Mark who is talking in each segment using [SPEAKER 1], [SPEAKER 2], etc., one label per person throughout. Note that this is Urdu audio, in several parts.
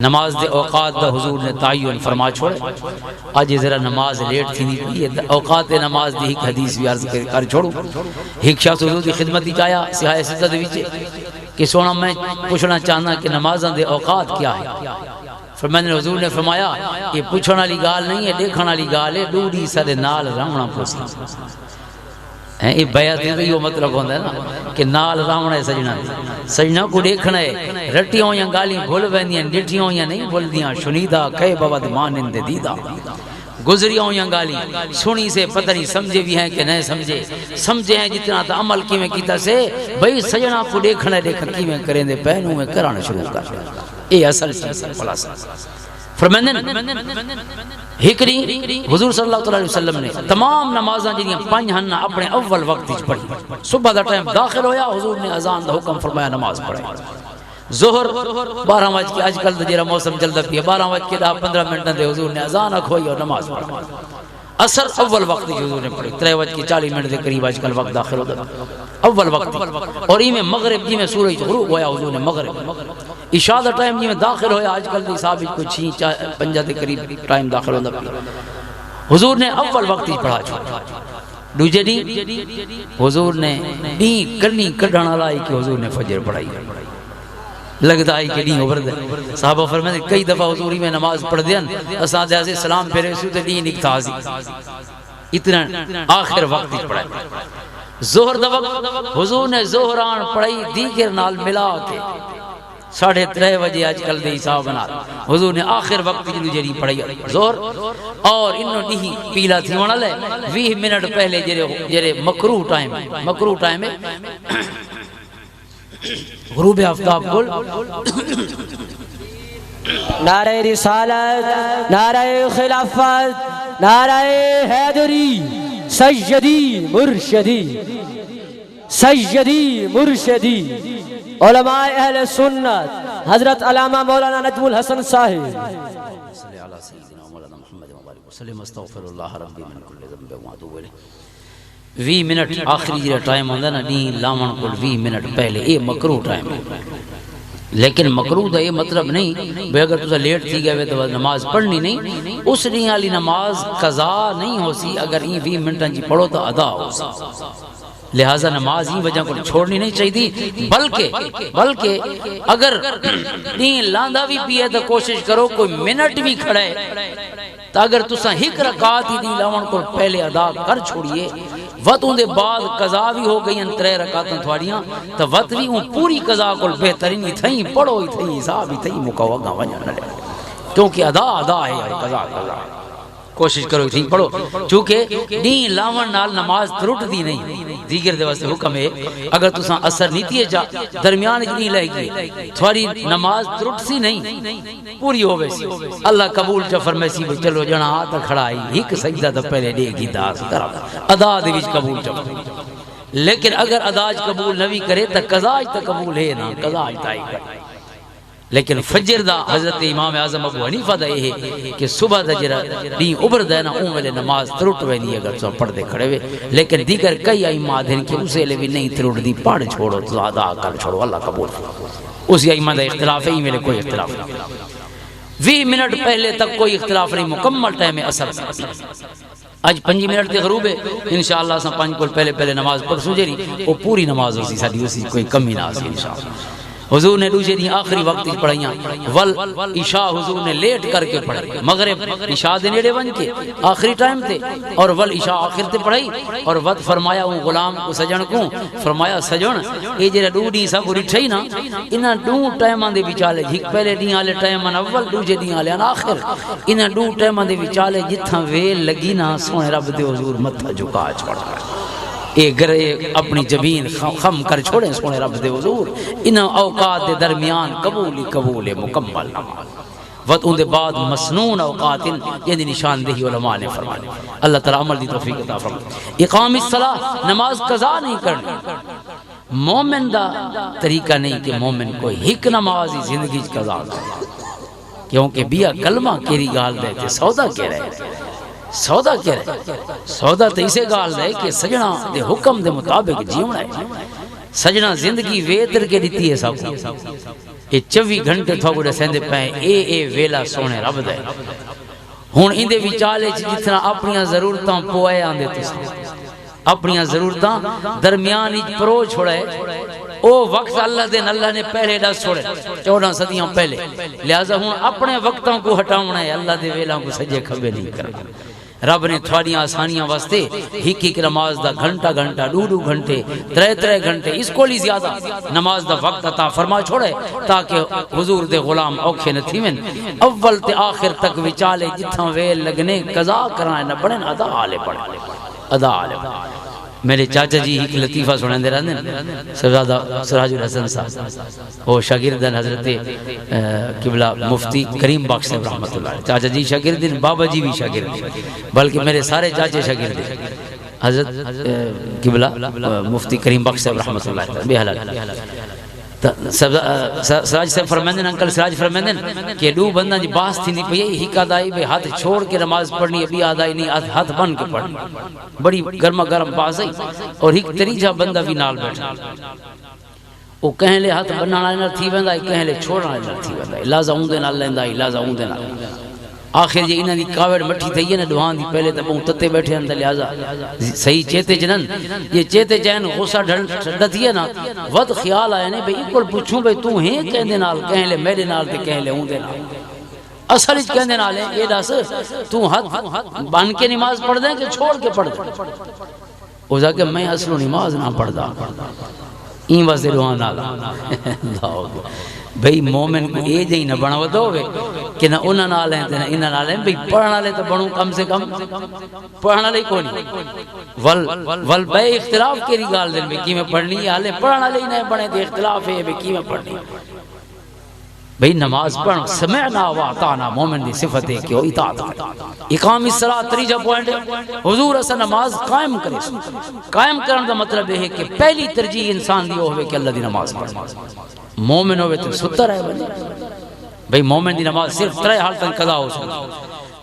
[SPEAKER 1] نماز دے اوقات دا حضور نے تعین فرما چھوڑے. آج ذرا نماز لیٹ تھی نہیں اوقات نماز دی ایک حدیث بھی عرض کر چھوڑوں. ایک شخص حضور کی خدمت دی آیا سیاہ ستہ دے وچ کہ سونا میں پوچھنا چاہنا کہ نمازاں دے اوقات کیا ہے. فرمایا حضور نے فرمایا یہ پوچھنے والی گال نہیں ہے دیکھنے والی گال ہے. ڈوڑی سارے نال رہنا پوسی یہ بیعت ہے یہ مطلب ہوتا ہے نا کہ نال راونا ہے سجنا سجنا کو دیکھنا ہے. رٹی ہوئی گالی بھول ویندیاں ڈٹھی ہوئی نہیں بولدیاں شنیدہ کہے بابا مانند دیدہ گزری ہوئی گالی سنی سے پتہ نہیں سمجھے بھی ہیں کہ نہیں سمجھے سمجھے ہیں جتنا تا عمل کی میں کیتا سے بھئی سجنا کو دیکھنا ہے دیکھنا کی میں کریں دے پہنوں میں کرانا شروع کر یہ اصل چیز خلاصہ. فرمائندن ہکری حضور صلی اللہ علیہ وسلم نے تمام نمازاں جنیاں پنج ہن اپنے اول وقت وچ پڑھی. صبح دا ٹائم داخل ہویا حضور نے اذان دا حکم فرمایا نماز پڑھے. ظہر 12 بج کے اج کل دا جڑا موسم چلدا پیا 12 بج کے 15 منٹ دے حضور نے اذان رکھوئی اور نماز پڑھی. اثر اول وقت حضور نے پڑھی 3 بج کے 40 منٹ دے قریب اج کل وقت داخل ہوتا اول وقت. اور میں مغرب جی میں سورج غروب ہویا حضور نے مغرب عشاء دا ٹائم جی میں داخل ہویا آج کل دی حساب کو 6-5 دے قریب ٹائم داخل ہوتا حضور نے اول وقت ہی پڑھا چھوڑا. دوجے دی حضور نے دین کرنی کڈھنا لائی کہ حضور نے فجر پڑھائی لگتا ہے کہ دین اوپر دے. صحابہ فرماتے کئی دفعہ حضوری میں نماز پڑھ دیا اساں دے سے سلام پھیرے سو تے دین ایک تازی اتنا آخر وقت ہی پڑھائی. ظہر دا وقت حضور نے ظہران پڑھائی دیگر نال ملا کے 3:30 بجے آج کل دے حساب بنا حضور نے آخر وقت جڑی پڑھائی ظہر اور انہوں نہیں پیلا تھی ہونا لے 20 منٹ پہلے جڑے مکروہ ٹائم ہے غروب آفتاب کل
[SPEAKER 2] نعرہ رسالت نعرہ خلافت نعرہ حیدری سیدی مرشدی علماء اہل سنت حضرت علامہ مولانا نجم الحسن صاحب
[SPEAKER 1] صلی اللہ علیہ سیدنا مولانا محمد مبارک وسلم استغفر اللہ ربی من کل ذنب و اتوب الیہ. 20 منٹ آخری جڑا ٹائم ہوندا نا دین لاون کول 20 منٹ پہلے یہ مکروہ ٹائم ہے. لیکن مکروہ دا یہ مطلب نہیں بے اگر تسا لیٹ تھی گئے تو نماز پڑھنی نہیں اس دن والی نماز قضا نہیں ہو سی اگر یہ 20 منٹاں جی پڑھو تو ادا ہو سی. لہذا نماز ہی وجہ کو چھوڑنی نہیں چاہیے بلکہ اگر دین لاندا بھی پیے تو کوشش کرو کوئی منٹ بھی کھڑے تو اگر تسا ایک رکعت ہی دین لاون کو پہلے ادا کر چھوڑیے وقت دے بعد قضا بھی ہو گئی 3 رکعتاں تھوڑیاں تو وقت بھی پوری قضا کو بہترین ہی تھیں پڑھو ہی تھیں حساب ہی تھیں مکوگا وجہ نہ لے کیونکہ ادا ہے قضا کوشش کرو تھی پڑھو چونکہ دین لاون نال نماز ترٹ دی نہیں دیگر دے واسطے حکم ہے اگر تساں اثر نیتی جا درمیان نہیں لے گی تھوڑی نماز ترٹ سی نہیں پوری ہوے سی اللہ قبول چ فرمائے سی چلو جنا ہاتھ کھڑائی ایک سجدہ تو پہلے دے گی داس کرا ادا دے وچ قبول چ. لیکن اگر ادا قبول نہ بھی کرے تو قضا تے قبول ہے نا قضا تائی کرے. لیکن فجر دا حضرت امام اعظم ابو حنیفہ دا یہ ہے کہ صبح دا جرا دین ابھر دے نا اون ویلے نماز ترٹ ویندی اگر تو پڑھ دے کھڑے ہوئے. لیکن دیگر کئی ائمہ دین کہ اسے لے بھی نہیں ترٹ دی پڑھ چھوڑو تو ادا کر چھوڑو اللہ قبول. اسی ائمہ دا اختلاف ہے میرے کوئی اختلاف نہیں 20 منٹ پہلے تک کوئی اختلاف نہیں مکمل ٹائم اثر آج 5 منٹ تے غروب ہے انشاءاللہ سا 5 کو پہلے نماز پڑھ سو جری وہ پوری نماز ہوسی ساری اسی کوئی کمی نہ ہوسی انشاءاللہ. حضور نے دوسرے دن آخری وقت پڑھائیاں ول عشاء حضور نے لیٹ کر کے پڑھائی مغرب عشاء دے نیڑے بن کے آخری ٹائم تے اور ول عشاء آخر تے پڑھائی اور وقت فرمایا ہوں غلام کو سجن کو فرمایا سجن اے جڑا دو ڈی سا پوری ٹھئی نا انہاں دو ٹائماں دے وچالے ایک پہلے دن والے ٹائم اول دوسرے دن والے آخر انہاں دو ٹائماں دے وچالے جتھاں ویل لگی نا سونے رب دے حضور متھا جھکا چھوڑا اے گرے اپنی جبین خم کر چھوڑیں سونے رب دے حضور ان اوقات دے درمیان قبول مکمل نماز وقت ان دے بعد مسنون اوقات یعنی نشاندہی علماء نے فرمایا. اللہ تعالی عمل دی توفیق عطا فرمائے. اقام الصلاۃ نماز قضا نہیں کرنی مومن دا طریقہ نہیں کہ مومن کوئی ایک نماز ہی زندگی قضا کرے کیونکہ بیا کلمہ کیری گال دے کہ سودا کہہ رہے سودا کیا رہے سودا تو اسے گال رہے کہ سجنا دے حکم دے مطابق جیونا ہے. سجنا زندگی ویتر کے دیتی ہے سب یہ 24 گھنٹے تھو گڑے سیندے پہ اے ویلا سونے رب دے ہون اندے وچالے جتنا اپنیاں ضرورتاں پوائے آندے تسا اپنیاں ضرورتاں درمیان ہی پرو چھوڑے او وقت اللہ دین اللہ نے پہلے ڈس چھوڑے 14 صدیاں پہلے لہذا ہوں اپنے وقتوں کو ہٹاؤنا ہے اللہ دے ویلاں کو سجے کھبے نہیں کرنا رب نے تھوڑیاں آسانیاں واسطے ایک نماز دا گھنٹہ دو گھنٹے 3 گھنٹے اس کو لی زیادہ نماز دا وقت عطا فرما چھوڑے تاکہ حضور دے غلام اوکھے نہ تھیون اول تے آخر تک وچالے جتھاں ویل لگنے قضا کرائیں نہ پڑھیں ادا آلے پڑھیں ادا آلے پڑھیں میرے چاچا جی ایک لطیفہ سنیں دے رہنے سرزادہ سراج الحسن صاحب وہ شاگردن حضرت قبلہ مفتی کریم بخش صاحب رحمت اللہ علیہ چاچا جی شاگردن بابا جی بھی شاگردن بلکہ میرے سارے چاچے شاگردن حضرت قبلہ مفتی کریم بخش صاحب رحمت اللہ علیہ بے حلال سراج صاحب فرمیندن انکل سراج فرمیندن کہ دو بندہ جی باس تھی نہیں پئی ہی کا دائی بے ہاتھ چھوڑ کے نماز پڑھنی ابھی آدائی نہیں ہاتھ بن کے پڑھنی بڑی گرما گرم باس آئی اور ایک تریجہ بندہ بھی نال بیٹھا وہ کہیں لے ہاتھ بنانا نہ تھی ویندا کہیں لے چھوڑنا نہ تھی ویندا لازا اوندے نال لیندا لازا اوندے نال آخر یہ انہاں دی کاوڑ مٹھی تھی نا دوہاں دی پہلے تے بہت تتے بیٹھے اندر لہذا صحیح چیتے جنن یہ چیتے جین غصہ ڈھڑتی ہے نا ود خیال آئے نے بھئی اکل پوچھوں بھئی تو ہیں کہندے نال کہیں لے میرے نال تے کہیں لے اوندے نال اصل اچ کہندے نال ہے یہ دس تو ہاتھ بن کے نماز پڑھ دیں کہ چھوڑ کے پڑھ دیں او جا کہ میں اصل نماز نہ پڑھدا این واسطے روحاں نال بھئی مومن کو اے جہی نہ بناو دو کہ نہ انہاں نال ہیں نہ انہاں نال ہیں بھئی پڑھنا لے تو بنوں کم سے کم پڑھنا لے کوئی نہیں ول بے اختلاف کیری گال دن بھئی کی میں پڑھنی ہے حالے پڑھنا لے نہیں بنے دے اختلاف ہے بھئی کی میں پڑھنی بھئی نماز پڑھ سمعنا واطعنا مومن دی صفت ہے کہ وہ اطاعت اقام الصلاۃ تریجا پوائنٹ حضور اصل نماز قائم کرے قائم کرنے دا مطلب ہے کہ پہلی ترجیح انسان دی ہوئے کہ اللہ دی نماز پڑھ مومن ہوئے تو ستر ہے بھئی بھئی مومن دی نماز صرف 3 حالتاں قضا ہو سکتا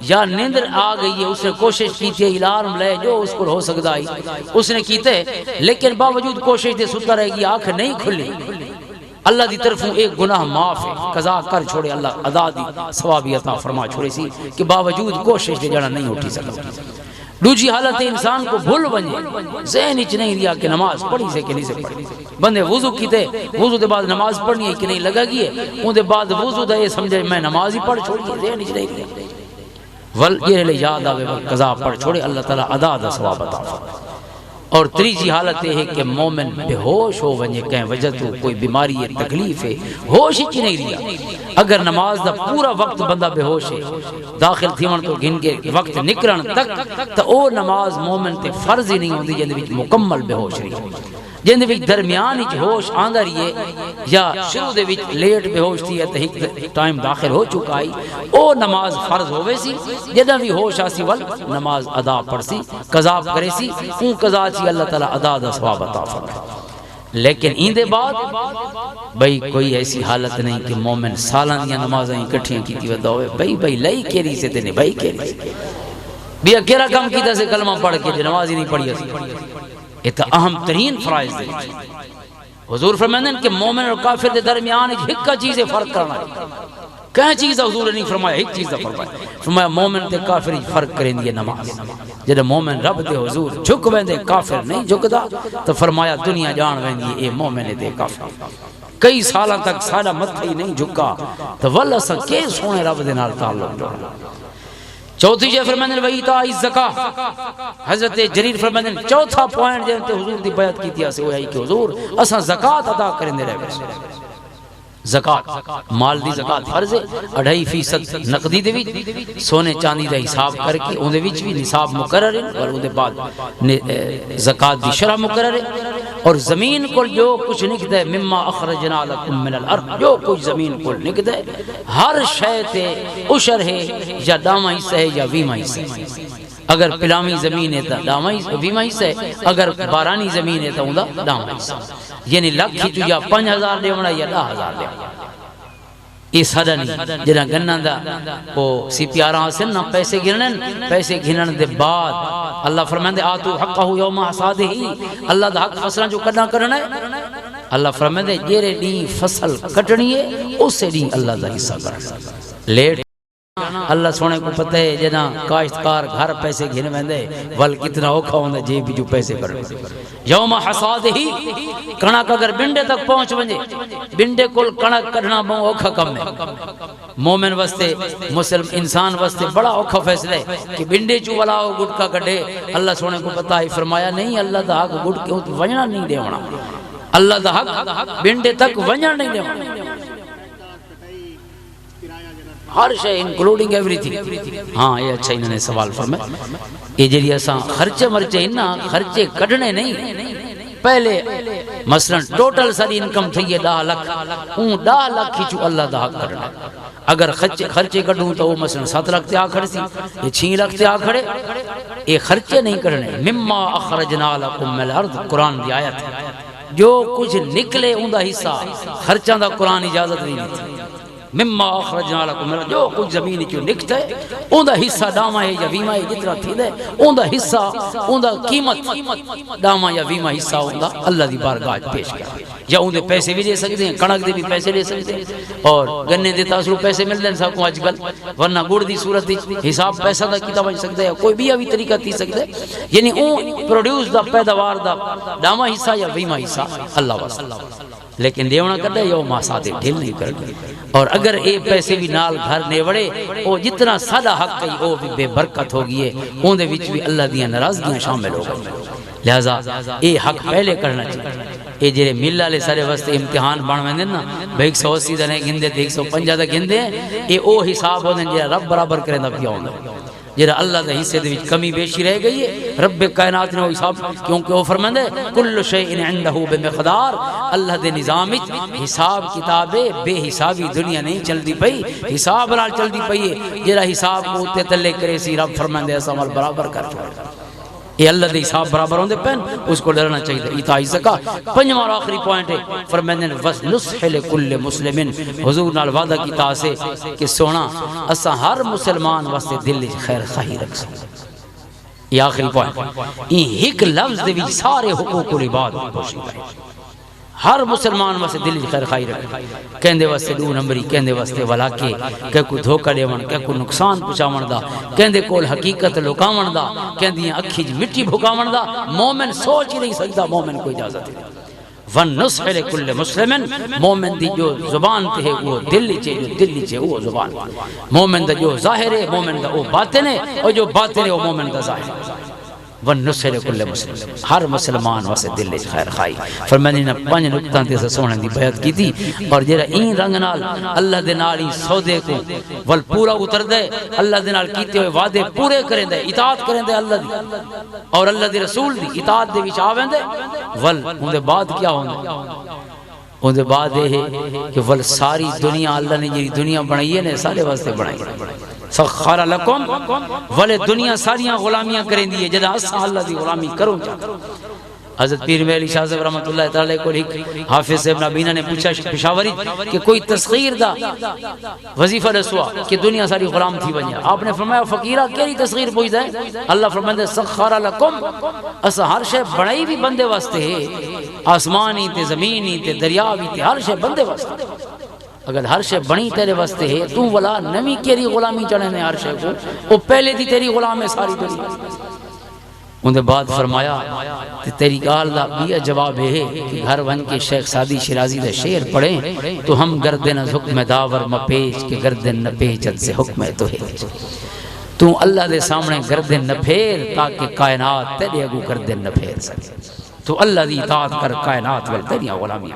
[SPEAKER 1] یا نیندر آ گئی ہے اس نے کوشش کی تھی الارم لے جو اس کو ہو سکتا ہے اس نے کیتے لیکن باوجود کوشش دے ستر رہے گی آنکھ نہیں کھلی اللہ دی طرفوں ایک گناہ معاف ہے قضا کر چھوڑے اللہ ادا دی ثوابی عطا فرما چھوڑے سی کہ باوجود کوشش دے جانا نہیں اٹھی سکتا دوسری حالت انسان کو بھول بنے ذہن اچ نہیں دیا کہ نماز پڑھی سے کہ نہیں سے پڑھی بندے وضو کیتے وضو دے بعد نماز پڑھنی ہے کہ نہیں لگا گئی ان دے بعد وضو دے یہ سمجھے میں نماز ہی پڑھ چھوڑی ذہن اچ نہیں دیا ول یہ لے یاد آوے قضا پڑھ چھوڑے اللہ تعالی ادا دا ثواب عطا فرما اور تیسری حالت یہ ہے کہ مومن بے ہوش ہو ونجے کہیں وجہ تو کوئی بیماری ہے تکلیف ہے ہوش ہی نہیں رہا اگر نماز دا پورا وقت بندہ بے ہوش ہے داخل تھیون تو گن کے وقت نکرن تک تو او نماز مومن تے فرض ہی نہیں ہوندی جن وچ مکمل بے ہوش رہی جن وچ درمیان وچ ہوش آندا رہی یا شروع دے وچ لیٹ بے ہوش تھی تے ایک ٹائم داخل ہو چکا ہے او نماز فرض ہووے سی جداں بھی ہوش آسی ول نماز ادا پڑھ سی قضا کرے سی اون قضا چی اللہ تعالی ادا دا ثواب عطا فرمائے لیکن این دے بعد بھئی کوئی ایسی حالت نہیں کہ مومن سالاں دیاں نمازاں اکٹھیاں کیتی ودا ہوئے بھئی لئی کیری سے تے نہیں بھئی کیری سے بیا کیرا کم کیتا سے کلمہ پڑھ کے نماز ہی نہیں پڑھی اسی یہ تو اہم ترین فرائض دے حضور فرمائیں کہ مومن اور کافر دے درمیان ایک چیز فرق کرنا ہے کہیں چیز حضور نہیں فرمایا ایک چیز فرمایا مومن تے کافر فرق کریں دی نماز جب مومن رب دے حضور جھک ویندے کافر نہیں جھکدا تو فرمایا دنیا جان ویندی اے مومن دے کافر کئی سالاں تک سارا متھا ہی نہیں جھکا تو واللہ سا کے سونے رب دے نال تعلق جوڑا چوتھی جے فرماندن ویتا الزکاۃ حضرت جریر فرماندن چوتھا پوائنٹ جے تے حضور دی بیعت کیتی ہے وہ ہے کہ حضور اساں زکات ادا کرندے رہے زکات مال دی زکات فرض ہے 2.5% نقدی دے وچ سونے چاندی دا حساب کر کے اون دے وچ بھی نصاب مقرر ہے اور اون دے بعد زکات دی شرح مقرر ہے اور زمین کو جو کچھ نکدے مما اخرجنا لکم من الارض جو کچھ زمین کو نکدے ہر شے تے عشر ہے یا داما حصہ ہے یا ویما حصہ ہے اگر پلامی زمین ہے تا داما ویما حصہ ہے اگر بارانی زمین ہے تا اوندا داما حصہ یعنی لکھ ہی تو یا 5000 دیونا یا 10000 دیونا یہ سادہ نہیں جنہا گننا دا وہ سی پیارا حاصل نا پیسے گھنن دے بعد اللہ فرمائن دے آتو حقہ یوم حسادہ ہی اللہ دا حق فصلہ جو کرنا ہے اللہ فرمائے جیرے ڈی فصل کٹنی ہے اسے ڈی اللہ دا حصہ کرنا لیٹ اللہ سونے کو پتہ ہے جنا کاشتکار گھر پیسے گھن ویندے ول کتنا اوکھا ہوندا جے بھی جو پیسے کرن یوم حصاد ہی کنک اگر بنڈے تک پہنچ ونجے بنڈے کول کنک کڈنا بہت اوکھا کم ہے مومن واسطے مسلم انسان واسطے بڑا اوکھا فیصلہ ہے کہ بنڈے چوں والا گٹکا کڈے اللہ سونے کو پتہ ہے فرمایا نہیں اللہ دا حق گٹ کے ونجنا نہیں دیونا اللہ دا حق بنڈے تک ونجنا نہیں دیونا ہر شے انکلوڈنگ ایوری تھنگ ہاں یہ اچھا انہوں نے سوال فرمایا یہ جڑی اساں خرچے مرچے انہاں خرچے کڈنے نہیں پہلے مثلا ٹوٹل ساری انکم تھی ہے 10 لاکھ اون 10 لاکھ چو اللہ دا حق کرنا اگر خرچے کڈوں تو وہ مثلا 7 لاکھ تے آ کھڑ سی یہ 6 لاکھ تے آ کھڑے یہ خرچے نہیں کرنے مما اخرجنا لکم من الارض قرآن دی آیت ہے جو کچھ نکلے اون دا حصہ خرچاں دا قرآن اجازت نہیں دیتی مما اخرجنا لکم جو کچھ زمین چوں نکتا ہے اون دا حصہ ڈاما ہے یا ویما ہے جتنا تھی دے اون دا حصہ اون دا قیمت ڈاما یا ویما حصہ اون دا اللہ دی بارگاہ پیش کیا یا اون دے پیسے بھی لے سکتے ہیں کنک دے بھی پیسے لے سکتے ہیں اور گنے دے تاثرو پیسے مل دیں سب کو آج کل ورنہ گوڑ دی صورت حساب پیسہ دا کیتا بن سکتا ہے کوئی بھی ابھی طریقہ تھی سکتا ہے یعنی اون پروڈیوس دا پیداوار دا ڈاما حصہ یا ویما حصہ اللہ واسطہ لیکن دیونا کرتا ہے یہ ماں ساتھ ڈھل نہیں کرتا اور اگر اے پیسے بھی نال گھر نے وڑے او جتنا سادہ حق ہے وہ بھی بے برکت ہوگی ہے اون دے وچ بھی اللہ دیاں ناراضگیاں شامل ہو گئی لہذا اے حق پہلے کرنا چاہیے اے جڑے مل والے سارے واسطے امتحان بن ویندے نا 180 دے گھندے تے 150 دے گھندے اے او حساب ہوندے جڑا رب برابر کریندا پیا ہوندا جڑا اللہ دے حصے دے وچ کمی بیشی رہ گئی ہے رب کائنات نے حساب کیونکہ وہ فرماندا ہے کل شیء عنده بمقدار اللہ دے نظام وچ حساب کتاب بے حسابی دنیا نہیں چلدی پئی حساب نال چلدی پئی ہے جڑا حساب کو تے تلے کرے سی رب فرماندا ہے عمل برابر کر چھوڑ یہ اللہ دے حساب برابر ہوندے پن اس کو ڈرنا چاہیے اطاعت زکات پنجواں اور آخری پوائنٹ ہے فرماندے نصح لکل مسلم حضور نال وعدہ کیتا سے کہ سونا اساں ہر مسلمان واسطے دل وچ خیر خواہی رکھ یہ آخری پوائنٹ یہ ایک لفظ دے وچ سارے حقوق العباد پوشیدہ ہے ہر مسلمان واسطے دل وچ خیر خواہی رکھے کہندے واسطے 2 نمبری کہندے واسطے ولا کہ کوئی دھوکا دیون کہ کوئی نقصان پہنچاون دا کہندے کول حقیقت لکاون دا کہندی اکھی وچ مٹی بھکاون دا مومن سوچ ہی نہیں سکدا مومن کو اجازت ہے ونصح لکل مسلم مومن دی جو زبان تے ہے وہ دل وچ جو دل وچ وہ زبان مومن دا جو ظاہر ہے مومن دا وہ باطن ہے اور جو باطن ہے وہ مومن دا ظاہر ہے ونصح لکل مسلم ہر مسلمان واسطے دل وچ خیر خواہی فرمانے نے 5 نقطہ تے سونے دی بیعت کیتی اور جڑا این رنگ نال اللہ دے نال ہی سودے کو ول پورا اتر دے اللہ دے نال کیتے ہوئے وعدے پورے کریں دے اطاعت کریں دے اللہ دی اور اللہ دے رسول دی اطاعت دے وچ آویں دے ول اون دے بعد کیا ہوندا اون دے بعد یہ ہے کہ ول ساری دنیا اللہ نے جی دنیا بنائی ہے نے سارے واسطے بنائی سخر لکم ولے دنیا ساریاں غلامیاں کریں دیئے جدا اسا اللہ دی غلامی کروں چاہتا حضرت پیر میلی شاہ صاحب رحمت اللہ تعالی کو حافظ صاحب نبینہ نے پوچھا پشاوری کہ کوئی تسخیر دا وظیفہ رسوا کہ دنیا ساری غلام تھی بنیا آپ نے فرمایا فقیرہ کیری تسخیر پوچھ دے اللہ فرمائے سخر لکم اسا ہر شے بڑائی بھی بندے واسطے ہے آسمانی تے زمینی تے دریاوی تے ہر شے بندے واسطے اگر ہر شے بنی تیرے واسطے ہے تو ولا نمی کیری غلامی چڑھے نے ہر شے کو وہ پہلے دی تیری غلام ہے ساری دنیا ان دے بعد فرمایا تیری گال دا بھی جواب ہے کہ گھر ون کے شیخ سادی شیرازی دے شعر پڑھیں تو ہم گردن از حکم داور مپیچ کے گردن نہ پیچت سے حکم تو ہے تو اللہ دے سامنے گردن نہ پھیر تاکہ کائنات تیرے اگو گردن نہ پھیر سکے تو اللہ دی اطاعت کر کائنات وال تیری غلامی